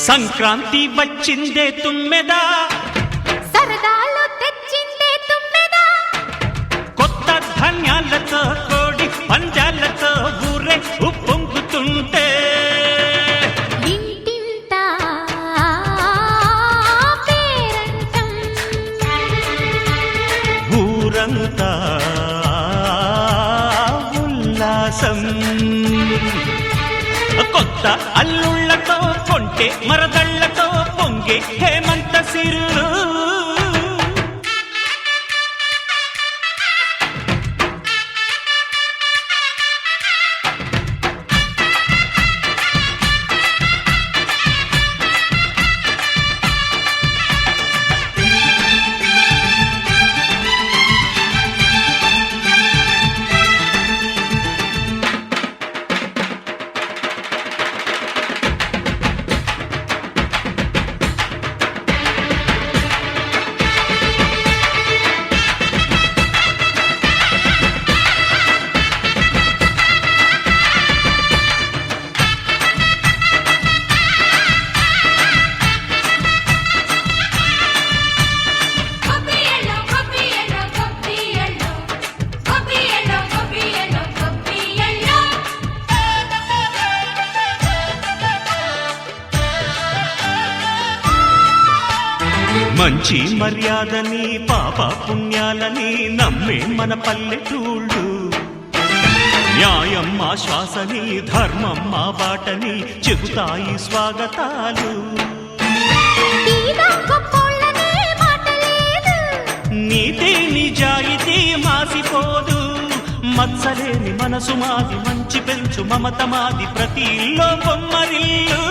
సంక్రాంతి వచ్చిందే తుమ్మెదా, సరదాలు తెచ్చిందే తుమ్మెదా, కొత్త ధాన్యాలతో కోడి పంజాలతో ఊరే ఉప్పొంగుతుంటే ఇంటింటా పేరంటం, ఊరంతా ఉల్లాసం. కొత్త అల్లుళ్లతో కొంటే మరదళ్లతో పొంగే హేమంత సిరులు. మంచి మర్యాదని పాప పుణ్యాలని నమ్మే మన పల్లెటూళ్ళు, న్యాయం మా శ్వాసని ధర్మం మా బాటని చెబుతాయి స్వాగతాలు. నీతి నిజాయితీ మాసిపోదు, మత్సలేని మనసు మాది, మంచి పెంచు మమత మాది, ప్రతి ఇల్లో బొమ్మరిల్లు.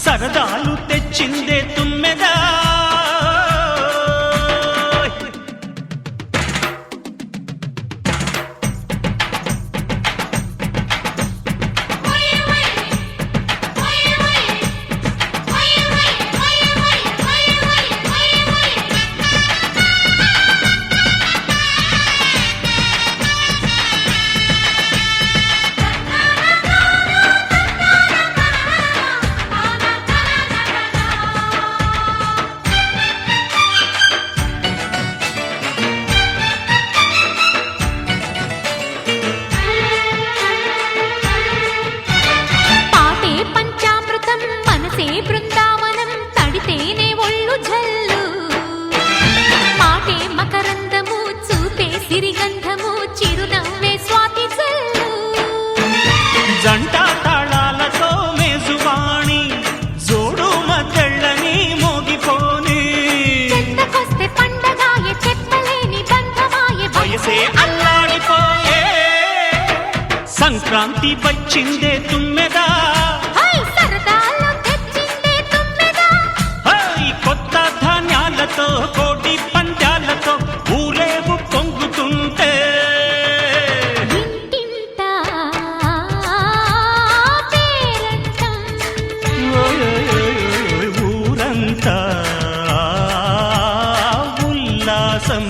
సరదాలు తెచ్చిందే తుమ్మెదా, బృందావనం తడితేనే ఒళ్ళు జల్లు, మాటే మకరందము చూపే సిరిగంధము, చిరునవ్వే స్వాతి జల్లు. జంట తాళాలతో మేజువాణి జోడు మద్దళ్ళని మోగిపోని, చెత్తకొస్తే పండగాయే చెప్పలేని బంధమాయే, వయసే అల్లాడిపోయే. సంక్రాంతి వచ్చిందే తుమ్మెదా, కోటి పంజాలతో ఊరేగు పొంగుతుంటే ఇంటింటా పేరంటం, ఊరంతా ఉల్లాసం.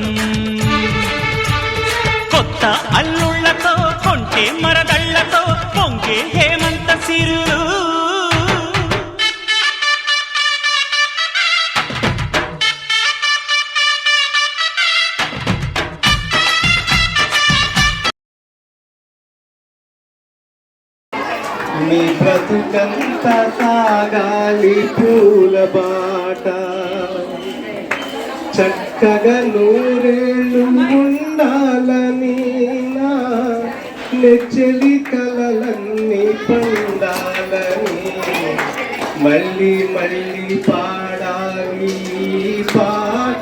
కొత్త అల్లుళ్లతో కొంటే మరదళ్లతో పొంగే హేమంత సిరులు. నీ బ్రతుకంతా సాగాలి పూల బాట, చక్కగా నూరేళ్ళు ఉండాలని నా నెచ్చలి కలలన్నీ పండాలని, మళ్ళీ మళ్ళీ పాడాలి పాట.